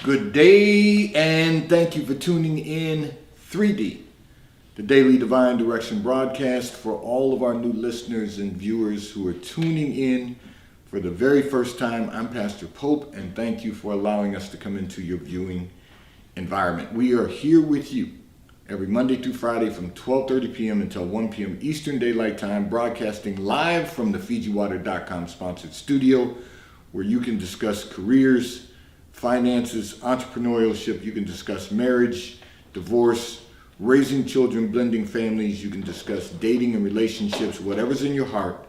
Good day, and thank you for tuning in 3D, the Daily Divine Direction broadcast. For all of our new listeners and viewers who are tuning in for the very first time, I'm Pastor Pope, and thank you for allowing us to come into your viewing environment. We are here with you every Monday through Friday from 12:30 p.m. until 1 p.m. Eastern Daylight Time, broadcasting live from the FijiWater.com sponsored studio, where you can discuss careers, finances, entrepreneurship. You can discuss marriage, divorce, raising children, blending families. You can discuss dating and relationships, whatever's in your heart,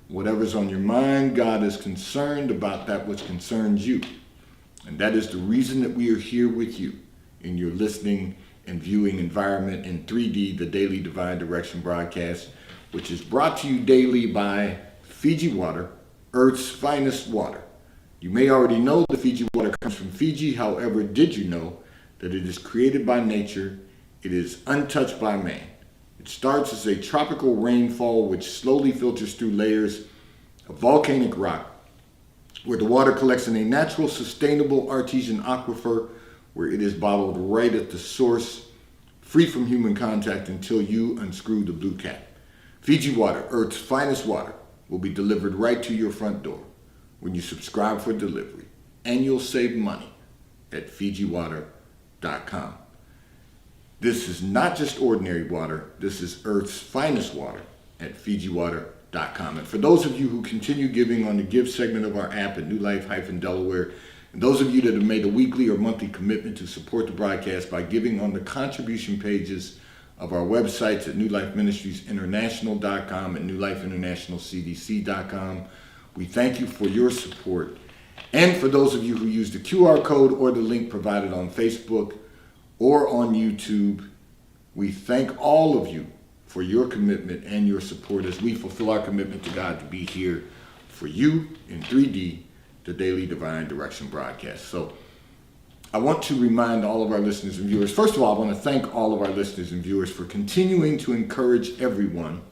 whatever's on your mind. God is concerned about that which concerns you. And that is the reason that we are here with you in your listening and viewing environment in 3D, the Daily Divine Direction broadcast, which is brought to you daily by Fiji Water, Earth's finest water. You may already know the Fiji water comes from Fiji. However, did you know that it is created by nature? It is untouched by man. It starts as a tropical rainfall which slowly filters through layers of volcanic rock, where the water collects in a natural, sustainable artesian aquifer, where it is bottled right at the source, free from human contact until you unscrew the blue cap. Fiji Water, Earth's finest water, will be delivered right to your front door when you subscribe for delivery, and you'll save money at FijiWater.com. This is not just ordinary water. This is Earth's finest water at FijiWater.com. And for those of you who continue giving on the Give segment of our app at New Life-Delaware, and those of you that have made a weekly or monthly commitment to support the broadcast by giving on the contribution pages of our websites at NewLifeMinistriesInternational.com and NewLifeInternationalCDC.com, we thank you for your support. And for those of you who use the QR code or the link provided on Facebook or on YouTube, we thank all of you for your commitment and your support as we fulfill our commitment to God to be here for you in 3D, the Daily Divine Direction broadcast. So I want to remind all of our listeners and viewers, first of all, I want to thank all of our listeners and viewers for continuing to encourage everyone,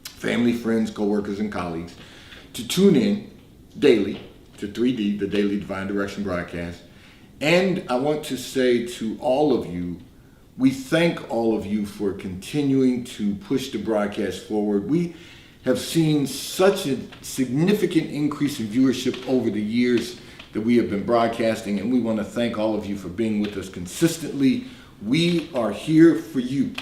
family, friends, coworkers, and colleagues, to tune in daily to 3D, the Daily Divine Direction broadcast. And I want to say to all of you, we thank all of you for continuing to push the broadcast forward. We have seen such a significant increase in viewership over the years that we have been broadcasting, and we want to thank all of you for being with us consistently. We are here for you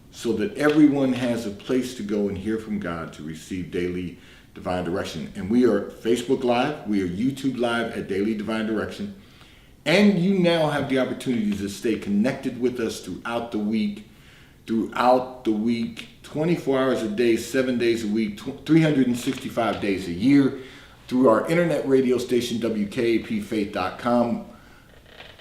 so that everyone has a place to go and hear from God to receive daily Divine Direction. And we are Facebook Live, we are YouTube Live at Daily Divine Direction. And you now have the opportunity to stay connected with us throughout the week, 24 hours a day, 7 days a week, 365 days a year, through our internet radio station, WKAPFaith.com,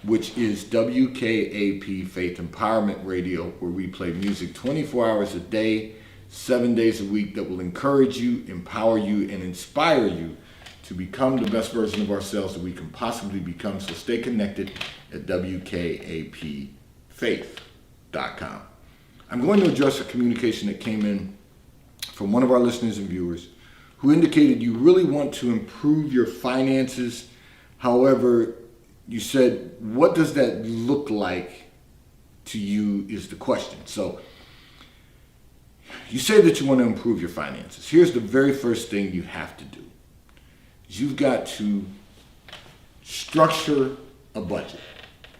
which is WKAP Faith Empowerment Radio, where we play music 24 hours a day, 7 days a week, that will encourage you, empower you, and inspire you to become the best version of ourselves that we can possibly become. So stay connected at WKAPFaith.com. I'm going to address a communication that came in from one of our listeners and viewers who indicated you really want to improve your finances. However, you said, what does that look like to you is the question. So you say that you want to improve your finances. Here's the very first thing you have to do. You've got to structure a budget.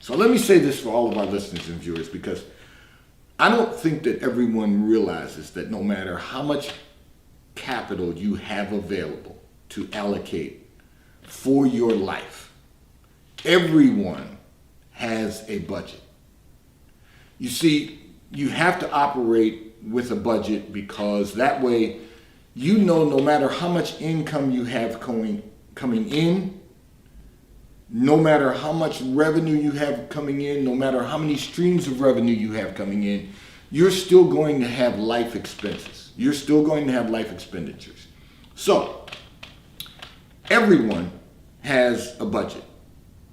So let me say this for all of our listeners and viewers, because I don't think that everyone realizes that no matter how much capital you have available to allocate for your life, everyone has a budget. You see, you have to operate with a budget, because that way you know no matter how much income you have coming in, no matter how much revenue you have coming in, no matter how many streams of revenue you have coming in, you're still going to have life expenses. You're still going to have life expenditures. So everyone has a budget.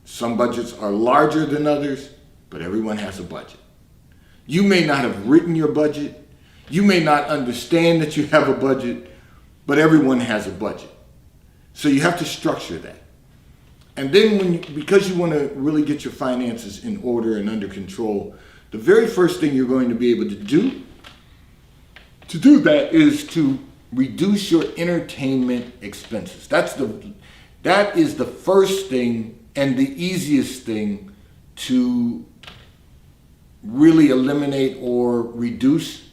Some budgets are larger than others, but everyone has a budget. You may not have written your budget. You may not understand that you have a budget, but everyone has a budget. So you have to structure that. And then because you want to really get your finances in order and under control, the very first thing you're going to be able to do that is to reduce your entertainment expenses. That is the first thing and the easiest thing to really eliminate or reduce,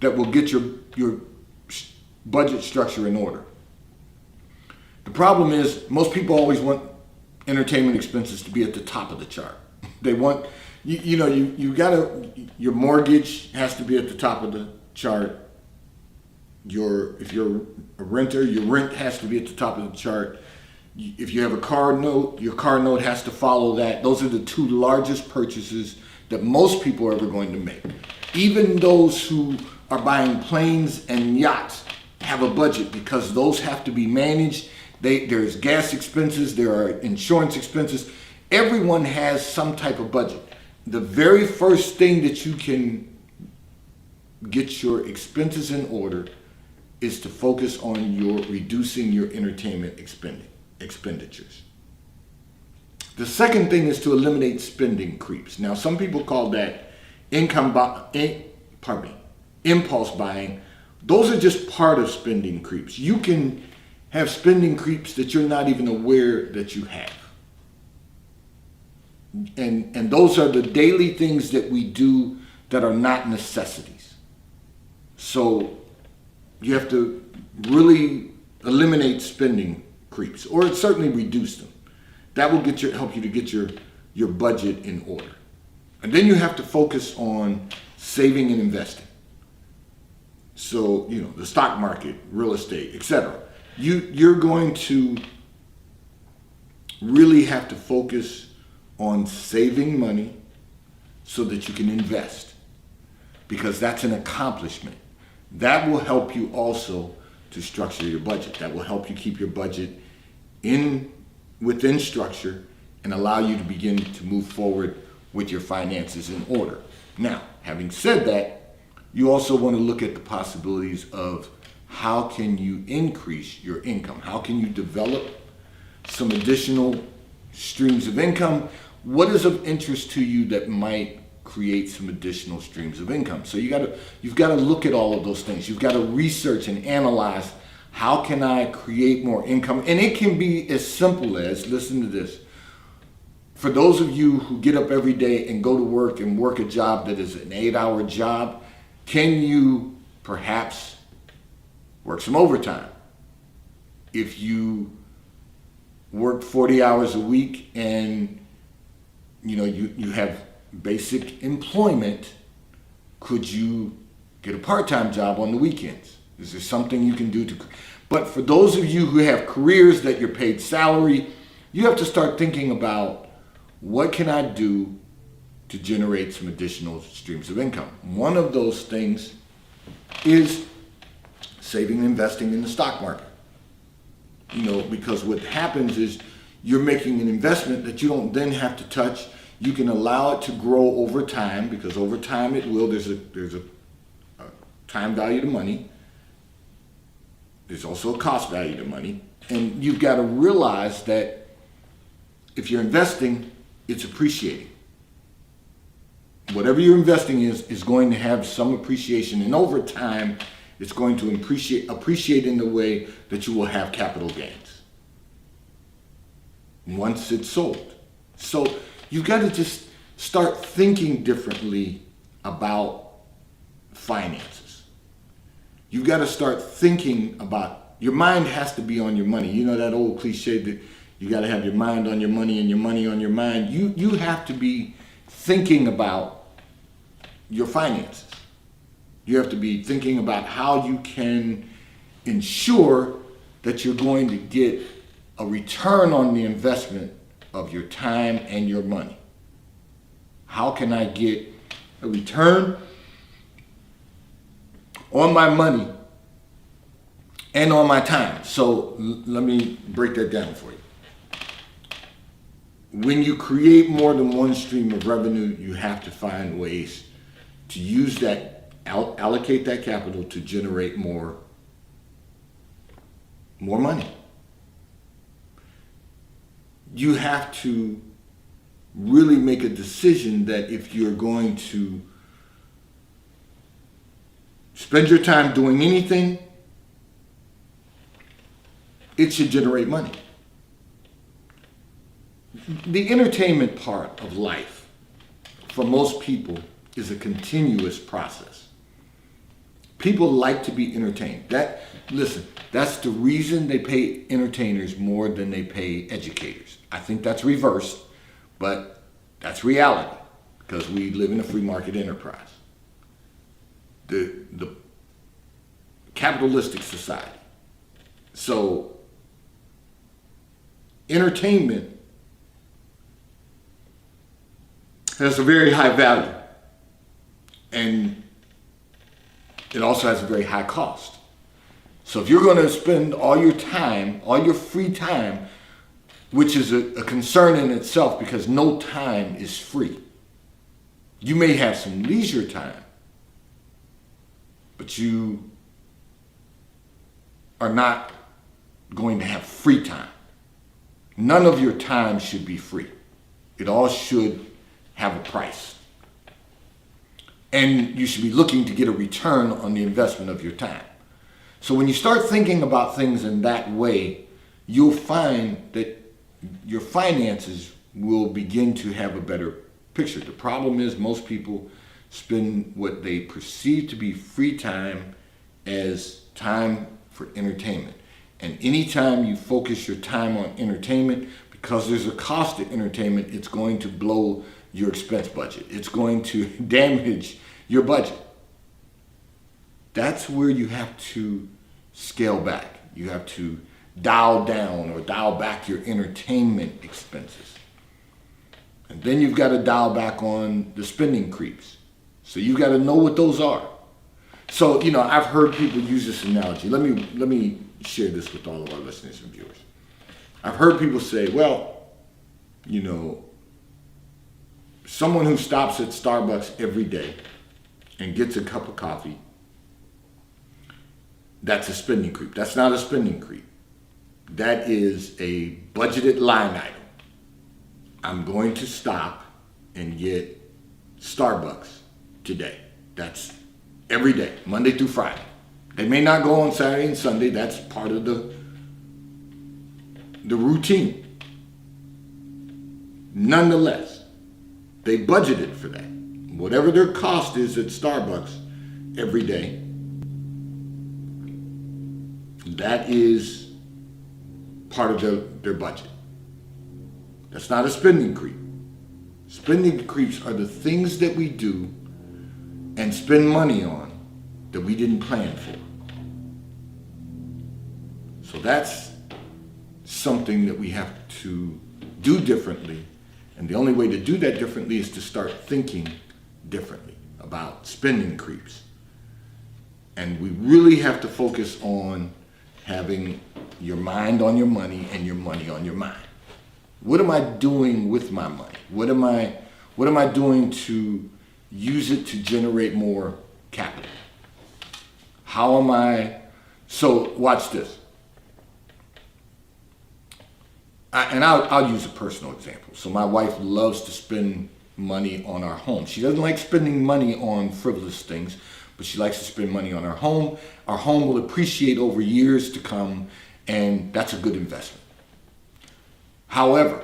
that will get your budget structure in order. The problem is most people always want entertainment expenses to be at the top of the chart. They want, your mortgage has to be at the top of the chart. If you're a renter, your rent has to be at the top of the chart. If you have a car note, your car note has to follow that. Those are the two largest purchases that most people are ever going to make. Even those who are buying planes and yachts have a budget, because those have to be managed. There's gas expenses, there are insurance expenses. Everyone has some type of budget. The very first thing that you can get your expenses in order is to focus on reducing your entertainment expenditures. The second thing is to eliminate spending creeps. Now, some people call that impulse buying. Those are just part of spending creeps. You can have spending creeps that you're not even aware that you have. And those are the daily things that we do that are not necessities. So you have to really eliminate spending creeps, or certainly reduce them. That will help you to get your budget in order. And then you have to focus on saving and investing. So, the stock market, real estate, etc. You're going to really have to focus on saving money so that you can invest, because that's an accomplishment. That will help you also to structure your budget. That will help you keep your budget within structure and allow you to begin to move forward with your finances in order. Now, having said that, you also want to look at the possibilities of how can you increase your income? How can you develop some additional streams of income? What is of interest to you that might create some additional streams of income? So you've got to look at all of those things. You've got to research and analyze, how can I create more income? And it can be as simple as, listen to this, for those of you who get up every day and go to work and work a job that is an 8-hour job, can you perhaps work some overtime? If you work 40 hours a week and you have basic employment, could you get a part-time job on the weekends? Is there something you can do but for those of you who have careers that you're paid salary, you have to start thinking about, what can I do to generate some additional streams of income? One of those things is saving and investing in the stock market. Because what happens is you're making an investment that you don't then have to touch. You can allow it to grow over time, because over time it will. There's a time value to money. There's also a cost value to money. And you've got to realize that if you're investing, it's appreciating. Whatever you're investing is going to have some appreciation, and over time it's going to appreciate in the way that you will have capital gains once it's sold. So you've got to just start thinking differently about finances. You've got to start thinking about, your mind has to be on your money. You know that old cliche that you got to have your mind on your money and your money on your mind. You have to be thinking about your finances. You have to be thinking about how you can ensure that you're going to get a return on the investment of your time and your money. How can I get a return on my money and on my time? So let me break that down for you. When you create more than one stream of revenue, you have to find ways to use that, allocate that capital to generate more money. you have to really make a decision that if you're going to spend your time doing anything, it should generate money. The entertainment part of life, for most people, is a continuous process. People like to be entertained. That's the reason they pay entertainers more than they pay educators. I think that's reversed, but that's reality because we live in a free market enterprise. The capitalistic society. So entertainment has a very high value, and it also has a very high cost. So if you're going to spend all your time, all your free time, which is a concern in itself because no time is free. You may have some leisure time, but you are not going to have free time. None of your time should be free. It all should have a price. And you should be looking to get a return on the investment of your time. So when you start thinking about things in that way, you'll find that your finances will begin to have a better picture. The problem is most people spend what they perceive to be free time as time for entertainment. And anytime you focus your time on entertainment, because there's a cost to entertainment, it's going to blow your expense budget. It's going to damage your budget. That's where you have to scale back. You have to dial down or dial back your entertainment expenses. And then you've got to dial back on the spending creeps. So you've got to know what those are. So, I've heard people use this analogy. Let me share this with all of our listeners and viewers. I've heard people say, well, someone who stops at Starbucks every day and gets a cup of coffee, that's a spending creep. That's not a spending creep. That is a budgeted line item. I'm going to stop and get Starbucks today. That's every day, Monday through Friday. They may not go on Saturday and Sunday. That's part of the routine. Nonetheless, they budgeted for that. Whatever their cost is at Starbucks every day, that is part of their budget. That's not a spending creep. Spending creeps are the things that we do and spend money on that we didn't plan for. So that's something that we have to do differently. And the only way to do that differently is to start thinking differently about spending creeps. And we really have to focus on having your mind on your money and your money on your mind. What am I doing with my money? What am I doing to use it to generate more capital? How am I? So watch this. I'll use a personal example. So my wife loves to spend money on our home. She doesn't like spending money on frivolous things, but she likes to spend money on our home. Our home will appreciate over years to come, and that's a good investment. However,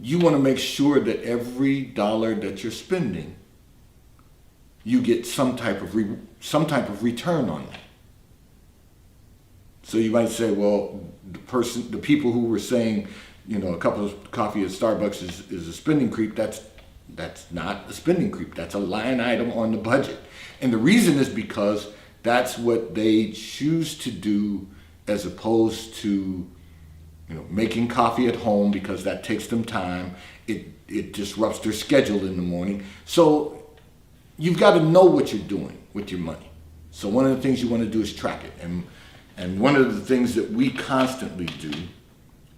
you want to make sure that every dollar that you're spending, you get some type of return on that. So you might say, well, the people who were saying, a cup of coffee at Starbucks is a spending creep. That's not a spending creep. That's a line item on the budget. And the reason is because that's what they choose to do as opposed to, making coffee at home because that takes them time. It disrupts their schedule in the morning. So you've got to know what you're doing with your money. So one of the things you want to do is track it. And one of the things that we constantly do,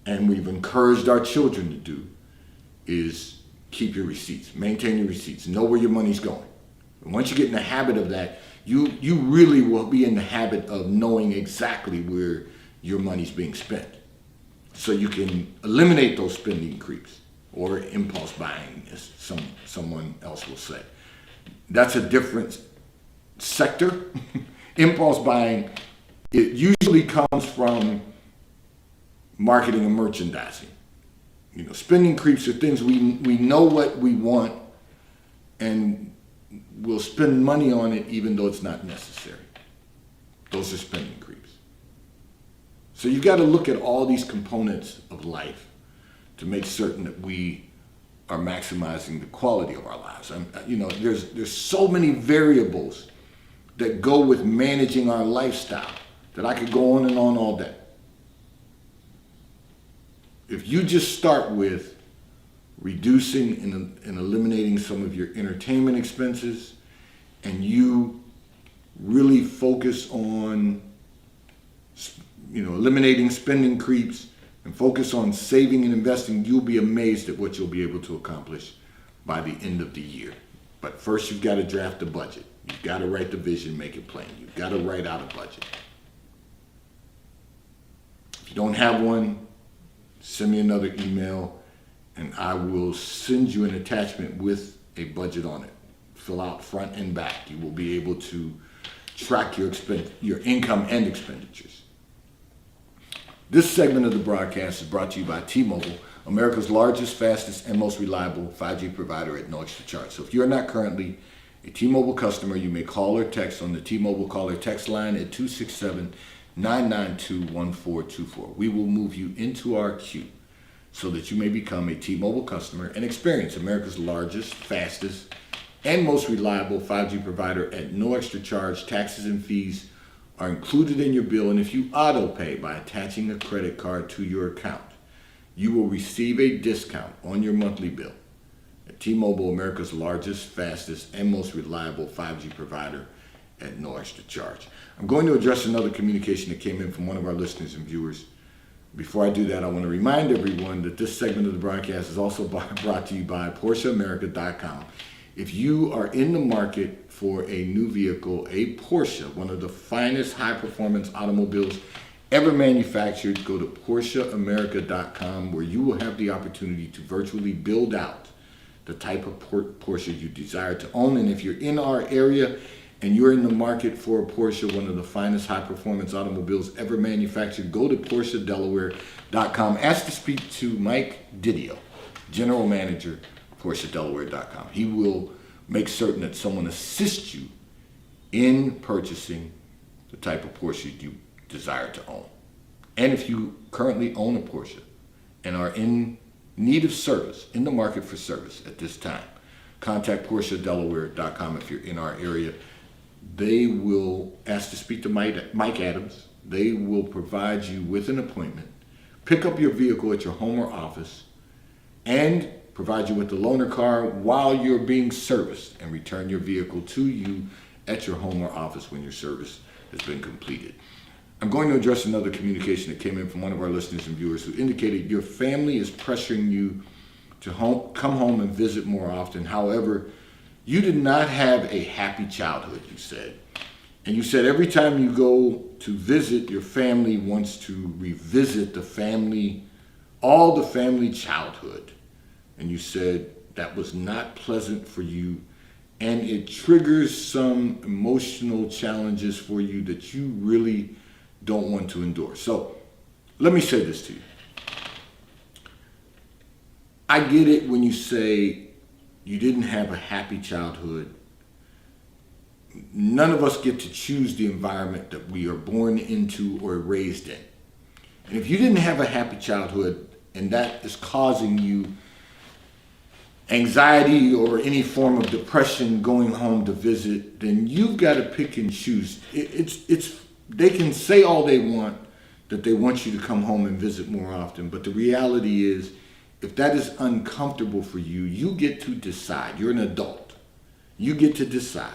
and we've encouraged our children to do, is keep your receipts, maintain your receipts, know where your money's going. And once you get in the habit of that, you really will be in the habit of knowing exactly where your money's being spent. So you can eliminate those spending creeps or impulse buying, as someone else will say. That's a different sector. Impulse buying, it usually comes from marketing and merchandising. Spending creeps are things we know what we want and we'll spend money on it even though it's not necessary. Those are spending creeps. So you've got to look at all these components of life to make certain that we are maximizing the quality of our lives. There's so many variables that go with managing our lifestyle that I could go on and on all day. If you just start with reducing and eliminating some of your entertainment expenses, and you really focus on eliminating spending creeps and focus on saving and investing, you'll be amazed at what you'll be able to accomplish by the end of the year. But first, you've got to draft a budget. You've got to write the vision, make it plain. You've got to write out a budget. If you don't have one, send me another email and I will send you an attachment with a budget on it. Fill out front and back. You will be able to track your income and expenditures. This segment of the broadcast is brought to you by T-Mobile, America's largest, fastest, and most reliable 5G provider at no extra charge. So if you're not currently a T-Mobile customer, you may call or text on the T-Mobile call or text line at 267-992-1424. We will move you into our queue so that you may become a T-Mobile customer and experience America's largest, fastest, and most reliable 5G provider at no extra charge. Taxes and fees are included in your bill, and if you auto pay by attaching a credit card to your account, you will receive a discount on your monthly bill. At T-Mobile, America's largest, fastest, and most reliable 5G provider at no extra charge. I'm going to address another communication that came in from one of our listeners and viewers. Before I do that, I want to remind everyone that this segment of the broadcast is also brought to you by PorscheAmerica.com. If you are in the market for a new vehicle, a Porsche, one of the finest high-performance automobiles ever manufactured, go to PorscheAmerica.com, where you will have the opportunity to virtually build out the type of Porsche you desire to own. And if you're in our area and you're in the market for a Porsche, one of the finest high-performance automobiles ever manufactured, go to PorscheDelaware.com. Ask to speak to Mike Didio, General Manager, PorscheDelaware.com. He will make certain that someone assists you in purchasing the type of Porsche you desire to own. And if you currently own a Porsche and are in need of service, in the market for service at this time, contact PorscheDelaware.com if you're in our area. They will ask to speak to Mike Adams. They will provide you with an appointment, pick up your vehicle at your home or office, and provide you with the loaner car while you're being serviced, and return your vehicle to you at your home or office when your service has been completed. I'm going to address another communication that came in from one of our listeners and viewers who indicated your family is pressuring you to come home and visit more often. However, you did not have a happy childhood, you said. And you said every time you go to visit, your family wants to revisit all the family childhood. And you said that was not pleasant for you, and it triggers some emotional challenges for you that you really don't want to endure. So let me say this to you. I get it when you say you didn't have a happy childhood. None of us get to choose the environment that we are born into or raised in. And if you didn't have a happy childhood and that is causing you anxiety or any form of depression going home to visit, then you've got to pick and choose. They can say all they want, that they want you to come home and visit more often, but the reality is, if that is uncomfortable for you, you get to decide. You're an adult. You get to decide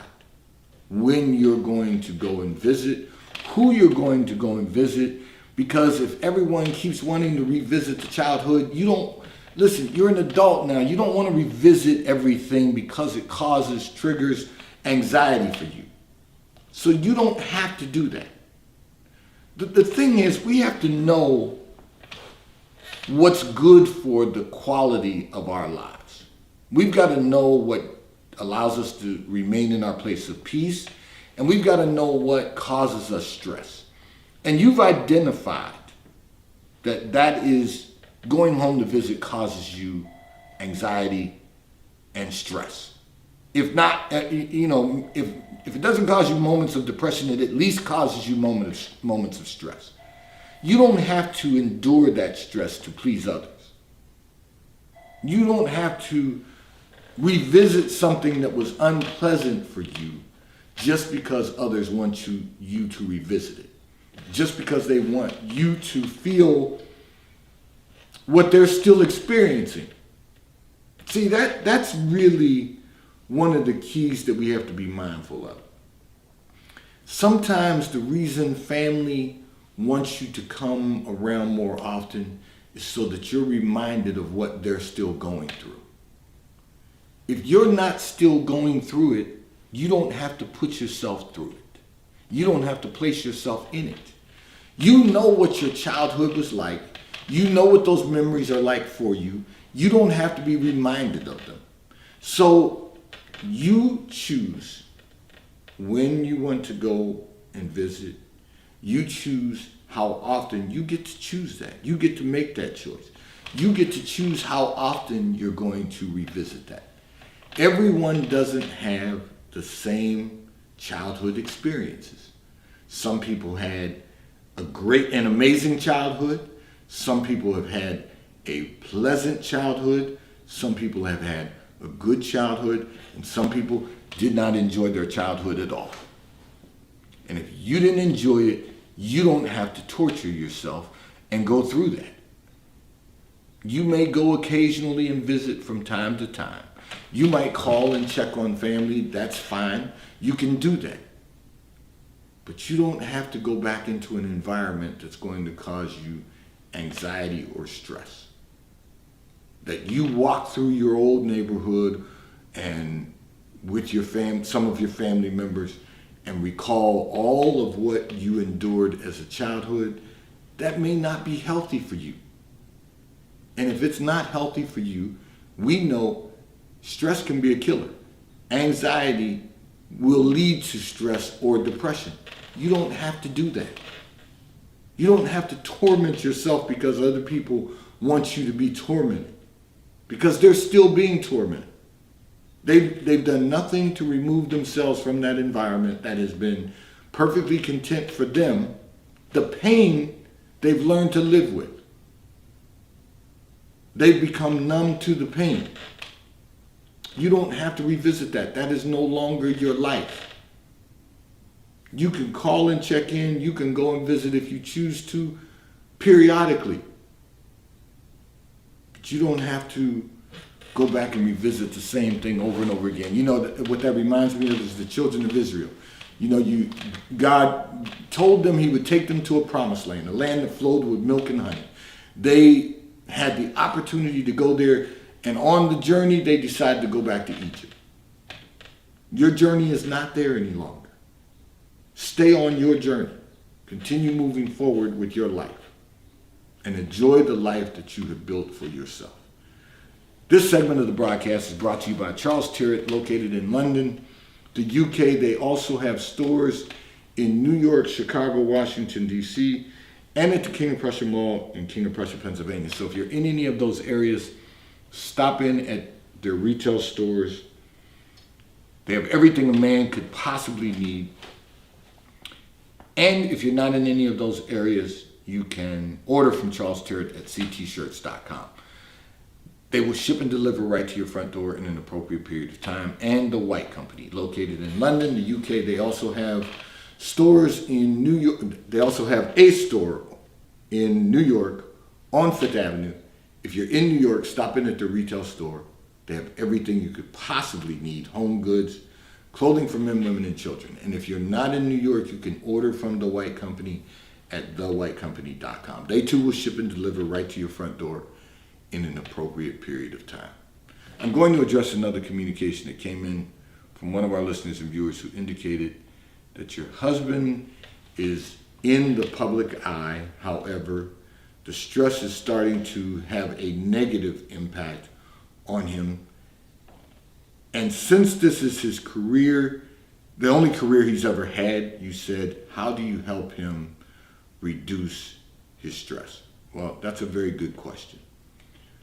when you're going to go and visit, who you're going to go and visit, because if everyone keeps wanting to revisit the childhood, listen, you're an adult now. You don't want to revisit everything because it triggers anxiety for you. So you don't have to do that. The thing is, we have to know what's good for the quality of our lives. We've got to know what allows us to remain in our place of peace, and we've got to know what causes us stress. And you've identified that is going home to visit causes you anxiety and stress. If not, if it doesn't cause you moments of depression, it at least causes you moments of stress. You don't have to endure that stress to please others. You don't have to revisit something that was unpleasant for you just because others want you to revisit it. Just because they want you to feel what they're still experiencing. See, that's really one of the keys that we have to be mindful of. Sometimes the reason family wants you to come around more often is so that you're reminded of what they're still going through. If you're not still going through it, you don't have to put yourself through it. You don't have to place yourself in it. You know what your childhood was like. You know what those memories are like for you. You don't have to be reminded of them. So you choose when you want to go and visit. You choose how often. You get to choose that. You get to make that choice. You get to choose how often you're going to revisit that. Everyone doesn't have the same childhood experiences. Some people had a great and amazing childhood. Some people have had a pleasant childhood. Some people have had a good childhood. And some people did not enjoy their childhood at all. And if you didn't enjoy it, you don't have to torture yourself and go through that. You may go occasionally and visit from time to time. You might call and check on family. That's fine. You can do that. But you don't have to go back into an environment that's going to cause you anxiety or stress. That you walk through your old neighborhood and with your some of your family members and recall all of what you endured as a childhood, that may not be healthy for you. And if it's not healthy for you, we know stress can be a killer. Anxiety will lead to stress or depression. You don't have to do that. You don't have to torment yourself because other people want you to be tormented. Because they're still being tormented. They've done nothing to remove themselves from that environment that has been perfectly content for them. The pain they've learned to live with. They've become numb to the pain. You don't have to revisit that. That is no longer your life. You can call and check in. You can go and visit if you choose to periodically. But you don't have to go back and revisit the same thing over and over again. You know, what that reminds me of is the children of Israel. You know, God told them he would take them to a promised land, a land that flowed with milk and honey. They had the opportunity to go there, and on the journey, they decided to go back to Egypt. Your journey is not there any longer. Stay on your journey. Continue moving forward with your life and enjoy the life that you have built for yourself. This segment of the broadcast is brought to you by Charles Tyrwhitt, located in London, the UK. They also have stores in New York, Chicago, Washington, D.C., and at the King of Prussia Mall in King of Prussia, Pennsylvania. So if you're in any of those areas, stop in at their retail stores. They have everything a man could possibly need. And if you're not in any of those areas, you can order from Charles Tyrwhitt at ctshirts.com. They will ship and deliver right to your front door in an appropriate period of time. And the White Company, located in London, the UK. They also have stores in New York. They also have a store in New York on Fifth Avenue. If you're in New York, stop in at the retail store. They have everything you could possibly need: home goods, clothing for men, women, and children. And if you're not in New York, you can order from The White Company at thewhitecompany.com. They too will ship and deliver right to your front door in an appropriate period of time. I'm going to address another communication that came in from one of our listeners and viewers who indicated that your husband is in the public eye. However, the stress is starting to have a negative impact on him. And since this is his career, the only career he's ever had, you said, how do you help him reduce his stress? Well, that's a very good question.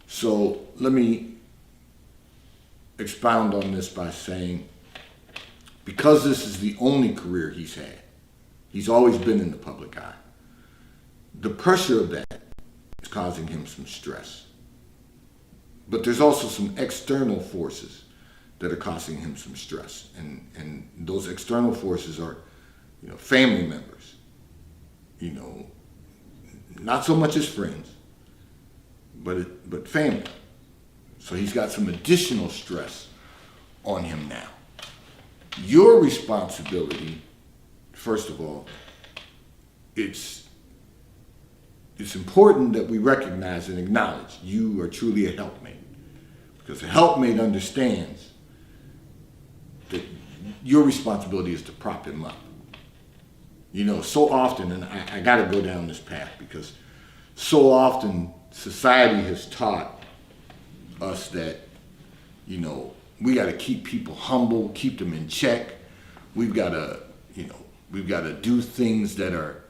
So let me expound on this by saying, because this is the only career he's had, he's always been in the public eye, the pressure of that is causing him some stress. But there's also some external forces that are causing him some stress. And those external forces are, family members, not so much his friends, but family. So he's got some additional stress on him now. Your responsibility, first of all, it's important that we recognize and acknowledge you are truly a helpmate. Because a helpmate understands that your responsibility is to prop him up. So often, and I got to go down this path because so often society has taught us that, we got to keep people humble, keep them in check. We've got to do things that are,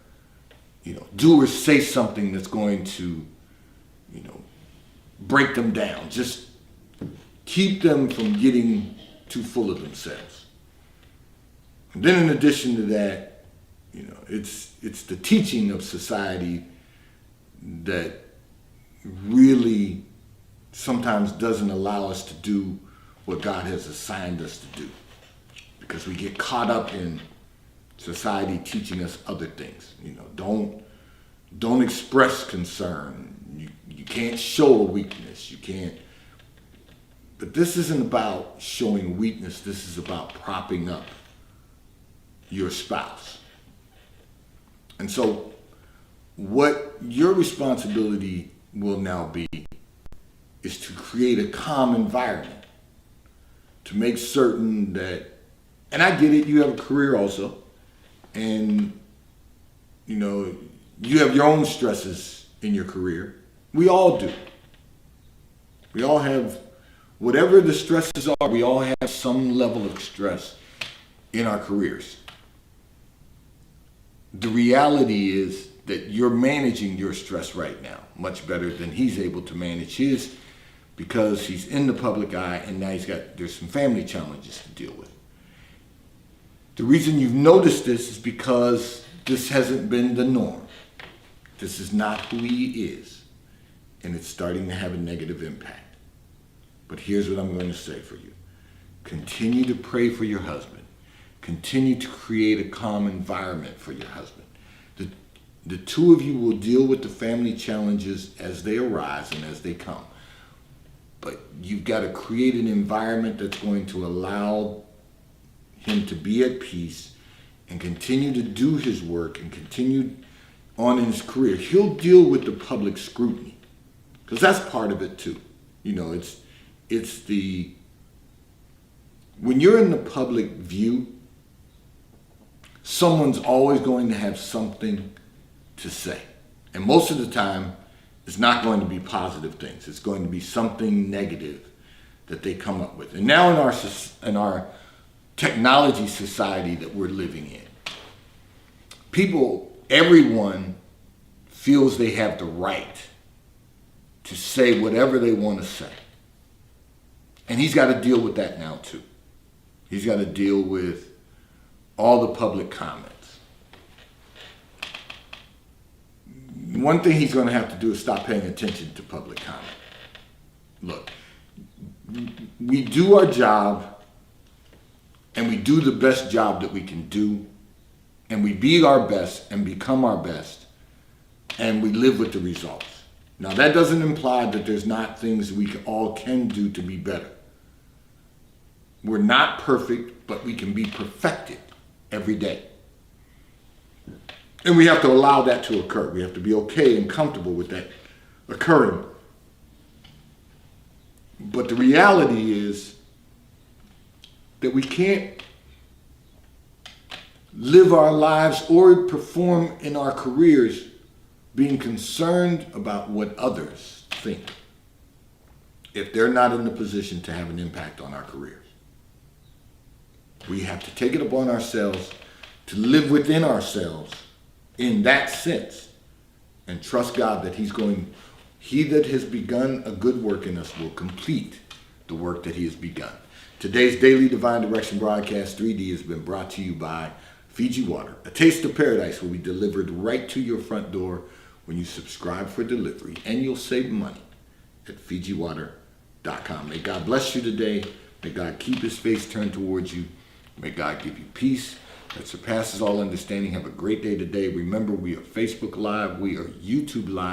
do or say something that's going to, break them down. Just keep them from getting too full of themselves. And then in addition to that, it's the teaching of society that really sometimes doesn't allow us to do what God has assigned us to do. Because we get caught up in society teaching us other things. Don't express concern. You can't show a weakness. You can't. But this isn't about showing weakness. This is about propping up your spouse. And so what your responsibility will now be is to create a calm environment, to make certain that, and I get it, you have a career also, and you have your own stresses in your career. We all do. We all have, whatever the stresses are, we all have some level of stress in our careers. The reality is that you're managing your stress right now much better than he's able to manage his, because he's in the public eye and now there's some family challenges to deal with. The reason you've noticed this is because this hasn't been the norm. This is not who he is, and it's starting to have a negative impact. But here's what I'm going to say for you. Continue to pray for your husband. Continue to create a calm environment for your husband. The two of you will deal with the family challenges as they arise and as they come. But you've got to create an environment that's going to allow him to be at peace and continue to do his work and continue on in his career. He'll deal with the public scrutiny, because that's part of it too. It's the, when you're in the public view, someone's always going to have something to say. And most of the time, it's not going to be positive things. It's going to be something negative that they come up with. And now in our technology society that we're living in, everyone feels they have the right to say whatever they want to say. And he's got to deal with that now too. He's got to deal with all the public comments. One thing he's going to have to do is stop paying attention to public comment. Look, we do our job, and we do the best job that we can do, and we be our best and become our best, and we live with the results. Now, that doesn't imply that there's not things we all can do to be better. We're not perfect, but we can be perfected every day. And we have to allow that to occur. We have to be okay and comfortable with that occurring. But the reality is that we can't live our lives or perform in our careers being concerned about what others think if they're not in the position to have an impact on our careers. We have to take it upon ourselves to live within ourselves in that sense and trust God that He that has begun a good work in us will complete the work that He has begun. Today's Daily Divine Direction Broadcast 3D has been brought to you by Fiji Water. A taste of paradise will be delivered right to your front door when you subscribe for delivery, and you'll save money at FijiWater.com. May God bless you today. May God keep His face turned towards you. May God give you peace that surpasses all understanding. Have a great day today. Remember, we are Facebook Live. We are YouTube Live.